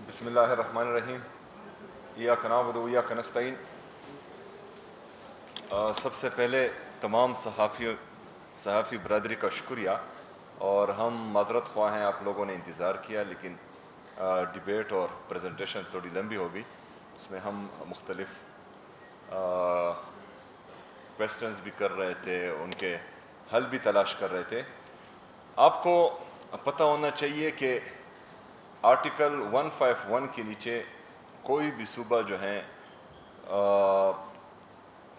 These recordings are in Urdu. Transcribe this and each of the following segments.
بسم اللہ الرحمن الرحیم ایاک نعبد و ایاک نستعین۔ سب سے پہلے تمام صحافی برادری کا شکریہ، اور ہم معذرت خواہ ہیں، آپ لوگوں نے انتظار کیا، لیکن ڈیبیٹ اور پریزنٹیشن تھوڑی لمبی ہوگی، اس میں ہم مختلف کویسچنز بھی کر رہے تھے، ان کے حل بھی تلاش کر رہے تھے۔ آپ کو پتہ ہونا چاہیے کہ آرٹیکل 151 کے نیچے کوئی بھی صوبہ جو ہے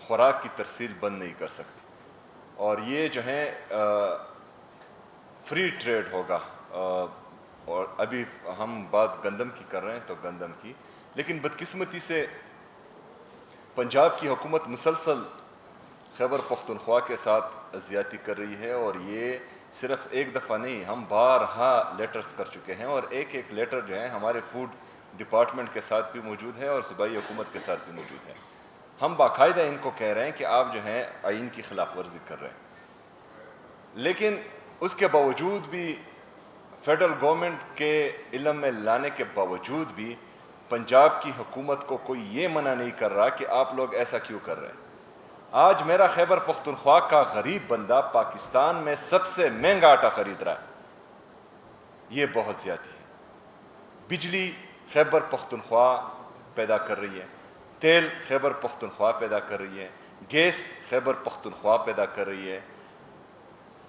خوراک کی ترسیل بند نہیں کر سکتی، اور یہ جو ہے فری ٹریڈ ہوگا۔ اور ابھی ہم بات گندم کی کر رہے ہیں تو گندم کی، لیکن بدقسمتی سے پنجاب کی حکومت مسلسل خیبر پختونخوا کے ساتھ زیادتی کر رہی ہے، اور یہ صرف ایک دفعہ نہیں، ہم بارہا لیٹرز کر چکے ہیں، اور ایک لیٹر جو ہے ہمارے فوڈ ڈپارٹمنٹ کے ساتھ بھی موجود ہے اور صوبائی حکومت کے ساتھ بھی موجود ہے۔ ہم باقاعدہ ان کو کہہ رہے ہیں کہ آپ جو ہیں آئین کی خلاف ورزی کر رہے ہیں، لیکن اس کے باوجود بھی فیڈرل گورنمنٹ کے علم میں لانے کے باوجود بھی پنجاب کی حکومت کو کوئی یہ منع نہیں کر رہا کہ آپ لوگ ایسا کیوں کر رہے ہیں۔ آج میرا خیبر پختونخوا کا غریب بندہ پاکستان میں سب سے مہنگا آٹا خرید رہا ہے، یہ بہت زیادتی ہے۔ بجلی خیبر پختونخوا پیدا کر رہی ہے، تیل خیبر پختونخوا پیدا کر رہی ہے، گیس خیبر پختونخوا پیدا کر رہی ہے،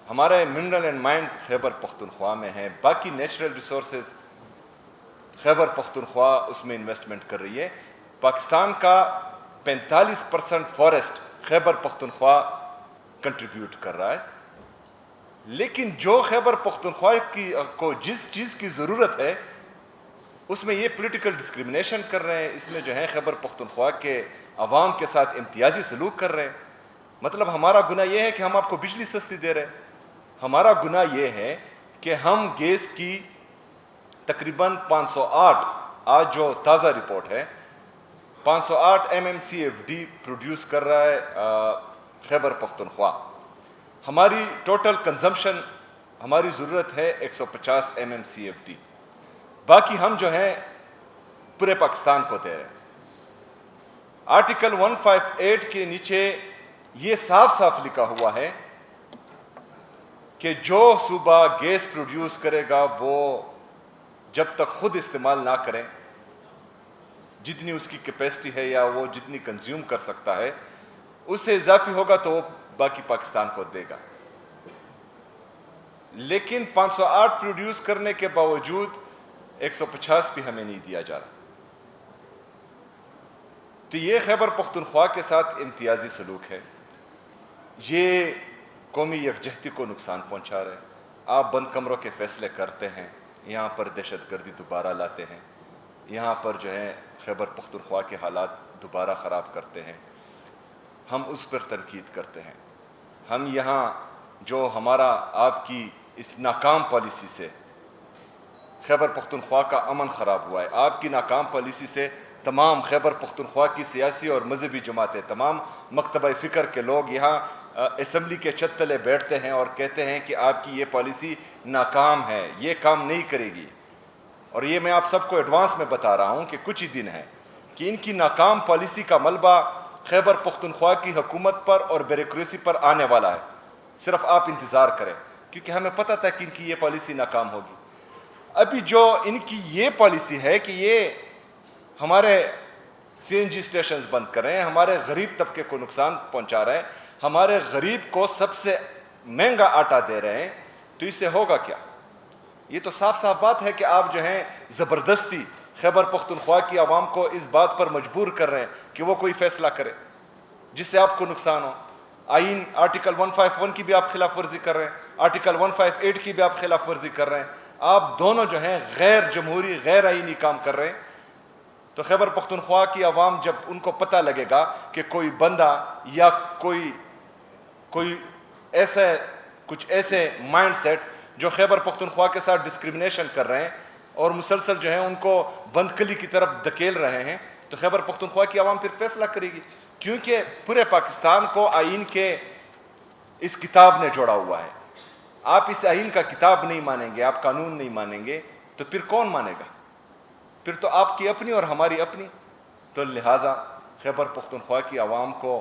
ہمارے mineral and mines Khyber Pakhtunkhwa میں ہیں، باقی نیچرل ریسورسز خیبر پختونخوا اس میں انویسٹمنٹ کر رہی ہے۔ پاکستان کا 45% فارسٹ خیبر پختونخوا کنٹریبیوٹ کر رہا ہے، لیکن جو خیبر پختونخوا کو جس چیز کی ضرورت ہے اس میں یہ پولیٹیکل ڈسکریمنیشن کر رہے ہیں، اس میں جو ہے خیبر پختونخوا کے عوام کے ساتھ امتیازی سلوک کر رہے ہیں۔ مطلب ہمارا گناہ یہ ہے کہ ہم آپ کو بجلی سستی دے رہے ہیں، ہمارا گناہ یہ ہے کہ ہم گیس کی تقریباً 508، آج جو تازہ رپورٹ ہے 508 MMCFD پروڈیوس کر رہا ہے خیبر پختونخوا۔ ہماری ٹوٹل کنزمپشن، ہماری ضرورت ہے 150 MMCFD، باقی ہم جو ہیں پورے پاکستان کو دے رہے ہیں۔ آرٹیکل 158 کے نیچے یہ صاف صاف لکھا ہوا ہے کہ جو صوبہ گیس پروڈیوس کرے گا وہ جب تک خود استعمال نہ کریں، جتنی اس کی کیپیسٹی ہے یا وہ جتنی کنزیوم کر سکتا ہے، اس سے اضافی ہوگا تو وہ باقی پاکستان کو دے گا۔ لیکن 508 پروڈیوس کرنے کے باوجود 150 بھی ہمیں نہیں دیا جا رہا، تو یہ خیبر پختونخوا کے ساتھ امتیازی سلوک ہے، یہ قومی یکجہتی کو نقصان پہنچا رہے ہیں۔ آپ بند کمروں کے فیصلے کرتے ہیں، یہاں پر دہشت گردی دوبارہ لاتے ہیں، یہاں پر جو ہے خیبر پختونخوا کے حالات دوبارہ خراب کرتے ہیں، ہم اس پر تنقید کرتے ہیں۔ ہم یہاں جو ہمارا آپ کی اس ناکام پالیسی سے خیبر پختونخوا کا امن خراب ہوا ہے، آپ کی ناکام پالیسی سے تمام خیبر پختونخوا کی سیاسی اور مذہبی جماعتیں، تمام مکتبہ فکر کے لوگ یہاں اسمبلی کے چھت تلے بیٹھتے ہیں اور کہتے ہیں کہ آپ کی یہ پالیسی ناکام ہے، یہ کام نہیں کرے گی۔ اور یہ میں آپ سب کو ایڈوانس میں بتا رہا ہوں کہ کچھ ہی دن ہیں کہ ان کی ناکام پالیسی کا ملبہ خیبر پختونخوا کی حکومت پر اور بیوروکریسی پر آنے والا ہے، صرف آپ انتظار کریں، کیونکہ ہمیں پتہ تھا کہ ان کی یہ پالیسی ناکام ہوگی۔ ابھی جو ان کی یہ پالیسی ہے کہ یہ ہمارے CNG اسٹیشنز بند کر رہے ہیں، ہمارے غریب طبقے کو نقصان پہنچا رہے ہیں، ہمارے غریب کو سب سے مہنگا آٹا دے رہے ہیں، تو اس سے ہوگا کیا؟ یہ تو صاف صاف بات ہے کہ آپ جو ہیں زبردستی خیبر پختونخوا کی عوام کو اس بات پر مجبور کر رہے ہیں کہ وہ کوئی فیصلہ کرے جس سے آپ کو نقصان ہو۔ آئین آرٹیکل 151 کی بھی آپ خلاف ورزی کر رہے ہیں، آرٹیکل 158 کی بھی آپ خلاف ورزی کر رہے ہیں، آپ دونوں جو ہیں غیر جمہوری غیر آئینی کام کر رہے ہیں۔ تو خیبر پختونخوا کی عوام جب ان کو پتہ لگے گا کہ کوئی بندہ یا کوئی ایسے مائنڈ سیٹ جو خیبر پختونخوا کے ساتھ ڈسکریمنیشن کر رہے ہیں اور مسلسل جو ہیں ان کو بند کلی کی طرف دھکیل رہے ہیں، تو خیبر پختونخوا کی عوام پھر فیصلہ کرے گی، کیونکہ پورے پاکستان کو آئین کے اس کتاب نے جوڑا ہوا ہے۔ آپ اس آئین کا کتاب نہیں مانیں گے، آپ قانون نہیں مانیں گے، تو پھر کون مانے گا؟ پھر تو آپ کی اپنی اور ہماری اپنی. تو لہٰذا خیبر پختونخوا کی عوام کو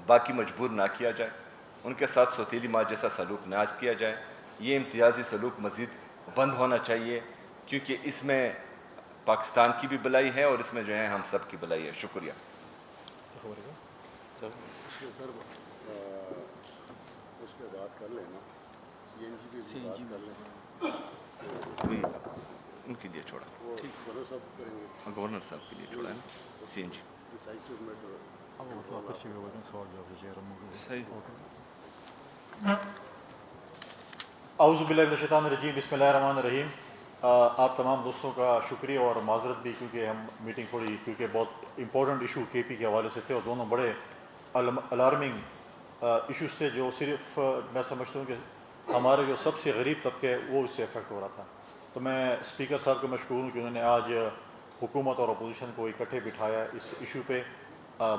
باقی مجبور نہ کیا جائے, ان کے ساتھ سوتیلی ماں جیسا سلوک نہ کیا جائے. یہ امتیازی سلوک مزید بند ہونا چاہیے, کیونکہ اس میں پاکستان کی بھی بلائی ہے اور اس میں جو ہے ہم سب کی بلائی ہے. شکریہ. سر اس پہ بات کر لیں نا, سی این جی کی بات کر لیں, ان کے لیے چھوڑا, وہ گورنر صاحب کریں گے, گورنر صاحب کے لیے چھوڑا ہے نا سی این جی. ڈیسائسو میٹر. اعوذ باللہ من الشیطان الرجیم. بسم اللہ الرحمن الرحیم. آپ تمام دوستوں کا شکریہ اور معذرت بھی, کیونکہ ہم میٹنگ تھوڑی, کیونکہ بہت امپورٹنٹ ایشو کے پی کے حوالے سے تھے اور دونوں بڑے الارمنگ ایشوز تھے, جو صرف میں سمجھتا ہوں کہ ہمارے جو سب سے غریب طبقے وہ اس سے افیکٹ ہو رہا تھا. تو میں اسپیکر صاحب کو مشکور ہوں کہ انہوں نے آج حکومت اور اپوزیشن کو اکٹھے بٹھایا اس ایشو پہ,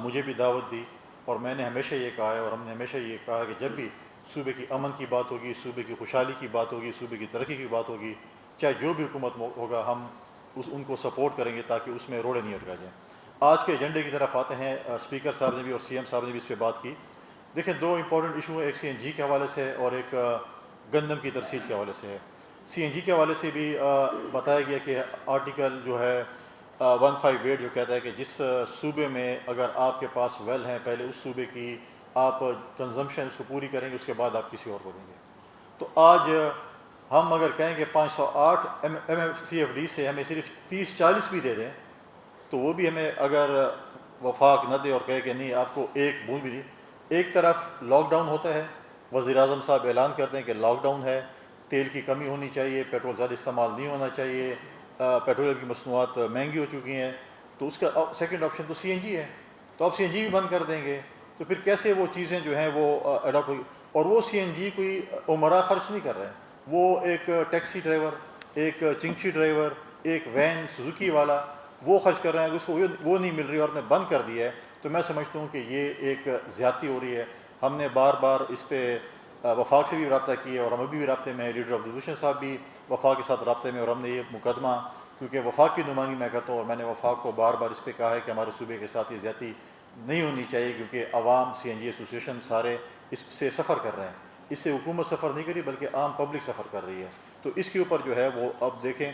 مجھے بھی دعوت دی. اور میں نے ہمیشہ یہ کہا ہے اور ہم نے ہمیشہ یہ کہا کہ جب بھی صوبے کی امن کی بات ہوگی, صوبے کی خوشحالی کی بات ہوگی, صوبے کی ترقی کی بات ہوگی, چاہے جو بھی حکومت ہوگا, ہم ان کو سپورٹ کریں گے تاکہ اس میں روڑے نہیں اٹکا جائیں. آج کے ایجنڈے کی طرف آتے ہیں. اسپیکر صاحب نے بھی اور سی ایم صاحب نے بھی اس پہ بات کی. دیکھیں, دو امپورٹنٹ ایشو ہیں, ایک سی این جی کے حوالے سے اور ایک گندم کی ترسیل کے حوالے سے ہے. سی این جی کے حوالے سے بھی بتایا گیا کہ آرٹیکل جو ہے 158 جو کہتا ہے کہ جس صوبے میں اگر آپ کے پاس ویل ہیں, پہلے اس صوبے کی آپ کنزمپشن اس کو پوری کریں گے, اس کے بعد آپ کسی اور کو دیں گے. تو آج ہم اگر کہیں کہ 508 M F C F D سے ہمیں صرف 30-40 بھی دے دیں, تو وہ بھی ہمیں اگر وفاق نہ دے اور کہے کہ نہیں آپ کو ایک بوند بھی دی. ایک طرف لاک ڈاؤن ہوتا ہے, وزیر اعظم صاحب اعلان کرتے ہیں کہ لاک ڈاؤن ہے, تیل کی کمی ہونی چاہیے, پیٹرول زیادہ استعمال نہیں ہونا چاہیے, پیٹرولیم کی مصنوعات مہنگی ہو چکی ہیں, تو اس کا سیکنڈ آپشن تو سی این جی ہے. تو آپ سی این جی بھی بند کر دیں گے, تو پھر کیسے وہ چیزیں جو ہیں وہ اڈاپٹ ہوگی. اور وہ سی این جی کوئی عمرہ خرچ نہیں کر رہے ہیں, وہ ایک ٹیکسی ڈرائیور, ایک چنگچی ڈرائیور, ایک وین سزوکی والا وہ خرچ کر رہے ہیں, اس کو وہ نہیں مل رہی اور نے بند کر دیا ہے. تو میں سمجھتا ہوں کہ یہ ایک زیادتی ہو رہی ہے. ہم نے بار بار اس پہ وفاق سے بھی رابطہ کیا اور ہم ابھی بھی رابطے میں ہیں, لیڈر آف اپوزیشن صاحب بھی وفاق کے ساتھ رابطے میں, اور ہم نے یہ مقدمہ, کیونکہ وفاق کی نمائندگی میں کرتا ہوں اور میں نے وفاق کو بار بار اس پہ کہا ہے کہ ہمارے صوبے کے ساتھ یہ زیادتی نہیں ہونی چاہیے, کیونکہ عوام سی این جی ایسوسیشن سارے اس سے سفر کر رہے ہیں. اس سے حکومت سفر نہیں کری بلکہ عام پبلک سفر کر رہی ہے. تو اس کے اوپر جو ہے وہ اب دیکھیں,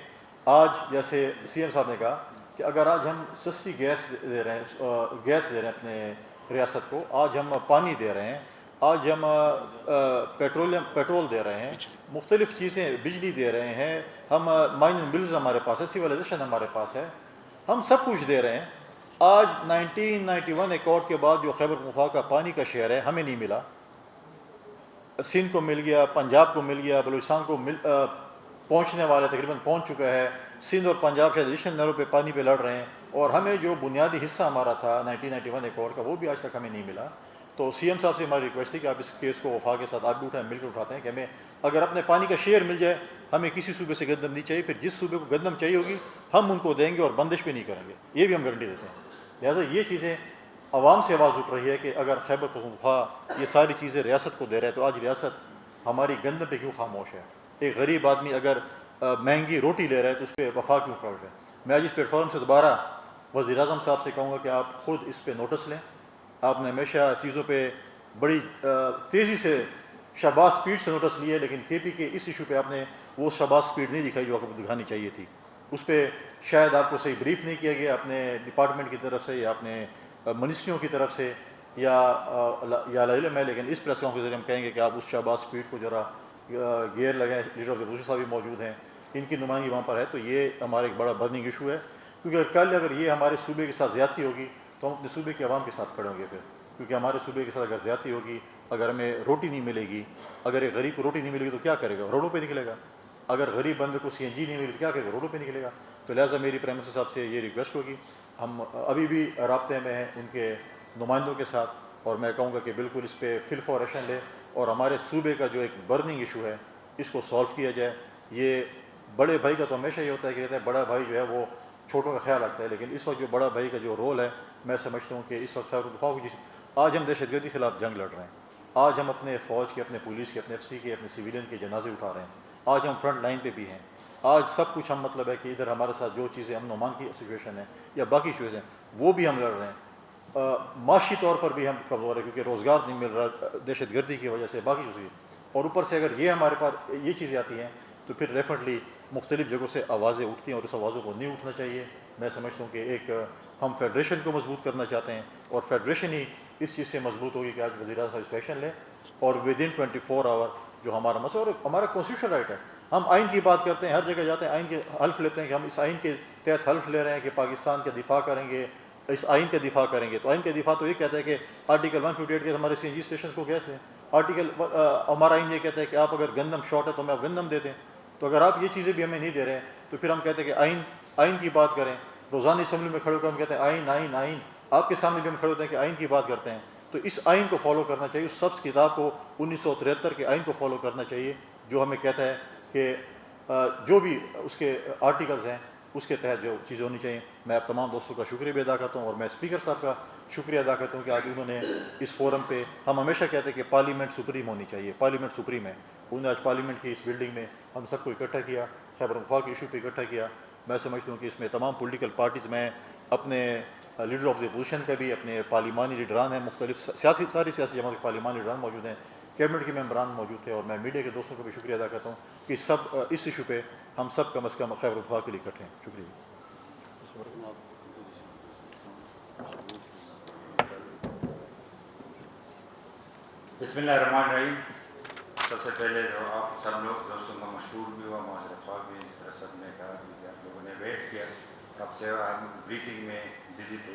آج جیسے سی ایم صاحب نے کہا کہ اگر آج ہم سستی گیس دے رہے ہیں اپنے ریاست کو, آج ہم پانی دے رہے ہیں, آج ہم پیٹرول دے رہے ہیں, مختلف چیزیں, بجلی دے رہے ہیں, ہم مائننگ ملز ہمارے پاس ہے, سیولائزیشن ہمارے پاس ہے, ہم سب کچھ دے رہے ہیں. آج 1991 ایکارڈ کے بعد جو خیبر پختونخوا کا پانی کا شیئر ہے ہمیں نہیں ملا. سندھ کو مل گیا, پنجاب کو مل گیا, بلوچستان کو پہنچنے والا تقریباً پہنچ چکا ہے. سندھ اور پنجاب شاید ایڈیشنل نہروں پہ پانی پہ لڑ رہے ہیں, اور ہمیں جو بنیادی حصہ ہمارا تھا 1991 ایکارڈ کا وہ بھی آج تک ہمیں نہیں ملا. تو سی ایم صاحب سے ہماری ریکویسٹ تھی کہ آپ اس کیس کو وفاق کے ساتھ آپ بھی اٹھائیں, مل کر اٹھاتے ہیں کہ ہمیں اگر اپنے پانی کا شیئر مل جائے, ہمیں کسی صوبے سے گندم نہیں چاہیے, پھر جس صوبے کو گندم چاہیے ہوگی ہم ان کو دیں گے اور بندش بھی نہیں کریں گے, یہ بھی ہم گارنٹی دیتے ہیں. لہٰذا یہ چیزیں عوام سے آواز اٹھ رہی ہے کہ اگر خیبر پختونخوا یہ ساری چیزیں ریاست کو دے رہے ہے, تو آج ریاست ہماری گندم پہ کیوں خاموش ہے؟ ایک غریب آدمی اگر مہنگی روٹی لے رہا ہے تو اس پہ وفاق کیوں کر رہے ہیں؟ میں آج اس پلیٹ فارم سے دوبارہ وزیر اعظم صاحب سے کہوں گا کہ آپ خود اس پہ نوٹس لیں. آپ نے ہمیشہ چیزوں پہ بڑی تیزی سے شہباز سپیڈ سے نوٹس لیے, لیکن کے پی کے اس ایشو پہ آپ نے وہ شہباز سپیڈ نہیں دکھائی جو آپ کو دکھانی چاہیے تھی. اس پہ شاید آپ کو صحیح بریف نہیں کیا گیا اپنے ڈپارٹمنٹ کی طرف سے یا اپنے منسٹریوں کی طرف سے یا علم ہے, لیکن اس پریس کانفرنس کے ذریعے ہم کہیں گے کہ آپ اس شہباز سپیڈ کو ذرا گیئر لگائیں. لیڈر آف اپوزیشن صاحب بھی موجود ہیں, ان کی نمائندگی وہاں پر ہے. تو یہ ہمارا ایک بڑا برننگ ایشو ہے, کیونکہ کل اگر یہ ہمارے صوبے کے ساتھ زیادتی ہوگی تو ہم اپنے صوبے کے عوام کے ساتھ کھڑے ہوں گے پھر, کیونکہ ہمارے صوبے کے ساتھ اگر زیادتی ہوگی, اگر ہمیں روٹی نہیں ملے گی, اگر ایک غریب کو روٹی نہیں ملے گی تو کیا کرے گا؟ روڈوں پہ نکلے گا. اگر غریب بندے کو سی این جی نہیں ملے تو کیا کرے گا؟ روڈوں پہ نکلے گا. تو لہٰذا میری پرائم منسٹر صاحب سے یہ ریکویسٹ ہوگی, ہم ابھی بھی رابطے میں ہیں ان کے نمائندوں کے ساتھ, اور میں کہوں گا کہ بالکل اس پہ فل فور ایکشن لے اور ہمارے صوبے کا جو ایک برننگ ایشو ہے اس کو سالو کیا جائے. یہ بڑے بھائی کا تو ہمیشہ یہ ہوتا ہے کہ کہتے ہیں بڑا بھائی جو ہے وہ چھوٹوں کا خیال رکھتا ہے, لیکن اس وقت جو بڑا بھائی کا جو رول ہے میں سمجھتا ہوں کہ اس وقت آج ہم دہشت گردی کے خلاف جنگ لڑ رہے ہیں, آج ہم اپنے فوج کے, اپنے پولیس کے, اپنے ایف سی کے, اپنے سویلین کے جنازے اٹھا رہے ہیں, آج ہم فرنٹ لائن پہ بھی ہیں. آج سب کچھ ہم مطلب ہے کہ ادھر ہمارے ساتھ جو چیزیں امن و امان کی سچویشن ہے یا باقی چیزیں وہ بھی ہم لڑ رہے ہیں. معاشی طور پر بھی ہم کمزور ہیں کیونکہ روزگار نہیں مل رہا دہشت گردی کی وجہ سے باقی چیزیں, اور اوپر سے اگر یہ ہمارے پاس یہ چیزیں آتی ہیں تو پھر ڈیفینیٹلی مختلف جگہوں سے آوازیں اٹھتی ہیں اور اس آوازوں کو نہیں اٹھنا چاہیے. میں سمجھتا ہوں کہ ایک ہم فیڈریشن کو مضبوط کرنا چاہتے ہیں اور فیڈریشن ہی اس چیز سے مضبوط ہوگی کہ آج وزیر اعظم اس ایکشن لیں اور ود ان 24 آور جو ہمارا مسئلہ اور ہمارا کانسٹیٹیوشن رائٹ ہے. ہم آئین کی بات کرتے ہیں, ہر جگہ جاتے ہیں آئین کے حلف لیتے ہیں کہ ہم اس آئین کے تحت حلف لے رہے ہیں کہ پاکستان کا دفاع کریں گے, اس آئین کا دفاع کریں گے. تو آئین کا دفاع تو یہ کہتا ہے کہ آرٹیکل 158 کے ہمارے سی این جی اسٹیشنس کو گیس دیں. آرٹیکل ہمارا آئین یہ کہتا ہے کہ آپ اگر گندم شارٹ ہے تو ہمیں آپ گندم دے دیں. تو اگر آپ یہ چیزیں بھی ہمیں نہیں دے رہے ہیں تو پھر ہم کہتے ہیں کہ آئین کی بات کریں. روزانہ اسمبلی میں کھڑے ہو کر ہم کہتے ہیں آئین آئین آئین, آپ کے سامنے بھی ہم کھڑے ہوتے ہیں کہ آئین کی بات کرتے ہیں. تو اس آئین کو فالو کرنا چاہیے, اس سبز کتاب کو 1973 کے آئین کو فالو کرنا چاہیے جو ہمیں کہتا ہے کہ جو بھی اس کے آرٹیکلز ہیں اس کے تحت جو چیزیں ہونی چاہیے. میں آپ تمام دوستوں کا شکریہ بھی ادا کرتا ہوں اور میں اسپیکر صاحب کا شکریہ ادا کرتا ہوں کہ آج انہوں نے اس فورم پہ, ہم ہمیشہ کہتے ہیں کہ پارلیمنٹ سپریم ہونی چاہیے, پارلیمنٹ سپریم ہے, انہوں نے آج پارلیمنٹ کی اس بلڈنگ میں ہم سب کو اکٹھا کیا, خیبر پختونخوا کے ایشو پہ اکٹھا کیا. میں سمجھتا ہوں کہ اس میں تمام پولیٹیکل پارٹیز میں اپنے لیڈر آف دی اپوزیشن کا بھی, اپنے پارلیمانی لیڈران ہیں, مختلف ساری سیاسی جماعت کے پارلیمانی لیڈران موجود ہیں, کیبنٹ کے ممبران موجود تھے, اور میں میڈیا کے دوستوں کا بھی شکریہ ادا کرتا ہوں کہ سب اس ایشو پہ ہم سب کم از کم خیبر پختونخوا کے لیے اکٹھے ہیں. شکریہ. بسم اللہ الرحمن الرحیم. سب سے پہلے جو آپ سب لوگ دوستوں کا مشہور بھی ہوا, معذرت خواہ بھی, اس طرح سب نے کہا کہ آپ لوگوں نے ویٹ کیا, کب سے ہم بریفنگ میں بزی تھے.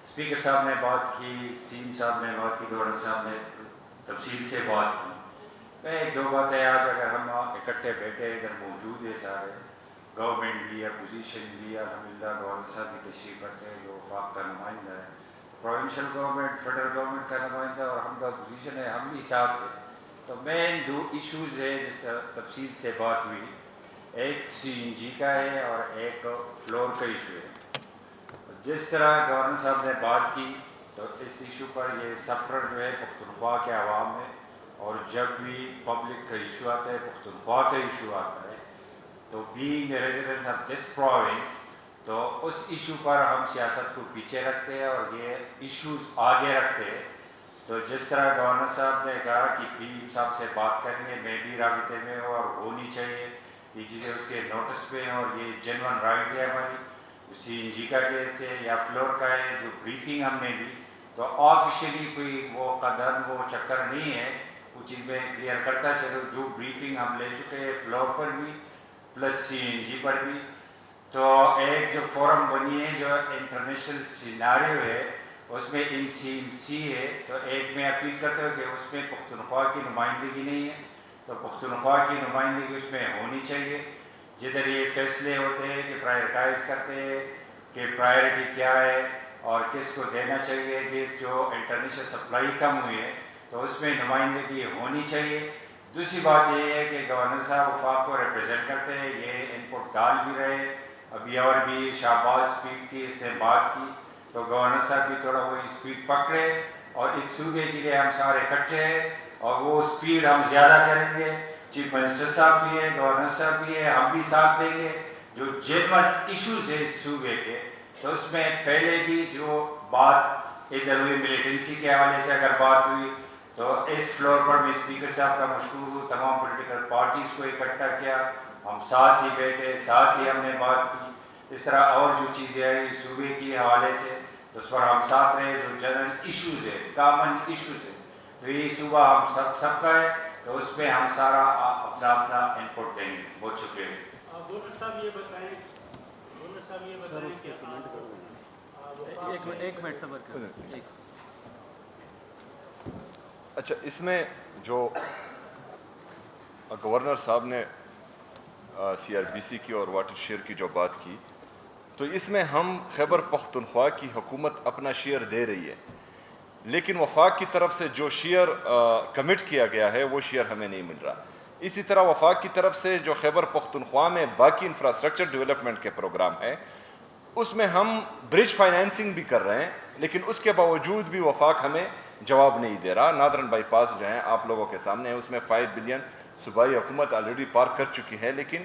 اسپیکر صاحب نے بات کی, سیم صاحب نے بات کی, گورنر صاحب نے تفصیل سے بات کی. میں ایک دو باتیں آج اگر ہم اکٹھے بیٹھے ادھر موجود ہیں سارے, گورنمنٹ بھی, اپوزیشن بھی, الحمدللہ گورنر صاحب بھی تشریف رکھتے ہیں جو وفاق کا نمائندہ ہے, پروونشل گورنمنٹ, فیڈرل گورنمنٹ کا نمائندہ, اور ہم تو اپوزیشن ہے, ہم بھی ساتھ ہیں. تو مین دو ایشوز ہے جس تفصیل سے بات ہوئی, ایک سی این جی کا ہے اور ایک فلور کا ایشو ہے. جس طرح گورنر صاحب نے بات کی تو اس ایشو پر یہ سفر جو ہے پختونخوا کے عوام میں, اور جب بھی پبلک کا ایشو آتا ہے, پختونخوا کا ایشو آتا ہے, تو being resident of this province تو اس ایشو پر ہم سیاست کو پیچھے رکھتے ہیں اور یہ ایشوز آگے رکھتے ہیں. تو جس طرح گورنر صاحب نے کہا کہ پی ایم صاحب سے بات کریں گے, میں بھی رابطے میں ہوں اور ہونی چاہیے, یہ چیزیں اس کے نوٹس پہ ہیں اور یہ جینون رائٹ ہے ہماری. سی این جی کا کیس ہے یا فلور کا ہے, جو بریفنگ ہم نے دی تو آفیشیلی کوئی وہ قدم وہ چکر نہیں ہے, وہ چیز میں کلیئر کرتا چلو. جو بریفنگ ہم لے چکے ہیں فلور پر بھی پلس سی این جی پر بھی, تو ایک جو فورم بنی ہے جو انٹرنیشنل سیناریو ہے اس میں ایم سی ہے, تو ایک میں اپیل کرتا ہوں کہ اس میں پختونخوا کی نمائندگی نہیں ہے, تو پختونخوا کی نمائندگی اس میں ہونی چاہیے. جدھر یہ فیصلے ہوتے ہیں کہ پرائرٹائز کرتے ہیں کہ پرائرٹی کیا ہے اور کس کو دینا چاہیے, کہ جو انٹرنیشنل سپلائی کم ہوئی ہے تو اس میں نمائندگی ہونی چاہیے. دوسری بات یہ ہے کہ گورنر صاحب وفاق کو ریپرزینٹ کرتے ہیں, یہ ان پٹ ڈال بھی رہے, ابھی اور بھی شہباز اسپیڈ کی اس نے بات کی, تو گورنر صاحب بھی تھوڑا وہی اسپیڈ پکڑے, اور اس صوبے کے لیے ہم سارے اکٹھے ہیں اور وہ اسپیڈ ہم زیادہ کریں گے. چیف منسٹر صاحب بھی ہے, گورنر صاحب بھی ہے, ہم بھی ساتھ دیں گے. جو جینون ایشوز ہے اس صوبے کے, تو اس میں پہلے بھی جو بات ادھر ہوئی ملیٹنسی کے حوالے سے اگر بات ہوئی تو اس فلور پر بھی اسپیکر صاحب کا مشکور ہوں, تمام پولیٹیکل پارٹیز کو اکٹھا کیا, ہم ساتھ ہی بیٹھے, ساتھ ہی ہم نے بات کی. اس طرح اور جو چیزیں آئی صوبے کے حوالے سے تو اس پر ہم ساتھ رہے. جو جنرل ایشوز ہے, کامن ایشوز ہے, تو یہ صوبہ ہم سب کا ہے, تو اس میں ہم سارا اپنا ان پٹ دیں گے. بہت شکریہ. گورنر صاحب یہ بتائیں کہ ایک منٹ صبر کریں. اچھا, اس میں جو گورنر صاحب نے سی آر بی سی کی اور واٹر شیئر کی جو بات کی, تو اس میں ہم خیبر پختونخوا کی حکومت اپنا شیئر دے رہی ہے, لیکن وفاق کی طرف سے جو شیئر کمٹ کیا گیا ہے وہ شیئر ہمیں نہیں مل رہا. اسی طرح وفاق کی طرف سے جو خیبر پختونخوا میں باقی انفراسٹرکچر ڈیولپمنٹ کے پروگرام ہیں اس میں ہم برج فائنینسنگ بھی کر رہے ہیں, لیکن اس کے باوجود بھی وفاق ہمیں جواب نہیں دے رہا. نادرن بائی پاس جو ہیں آپ لوگوں کے سامنے ہے, اس میں 5 بلین صوبائی حکومت آلریڈی پارک کر چکی ہے, لیکن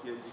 CNG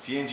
CNG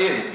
AIP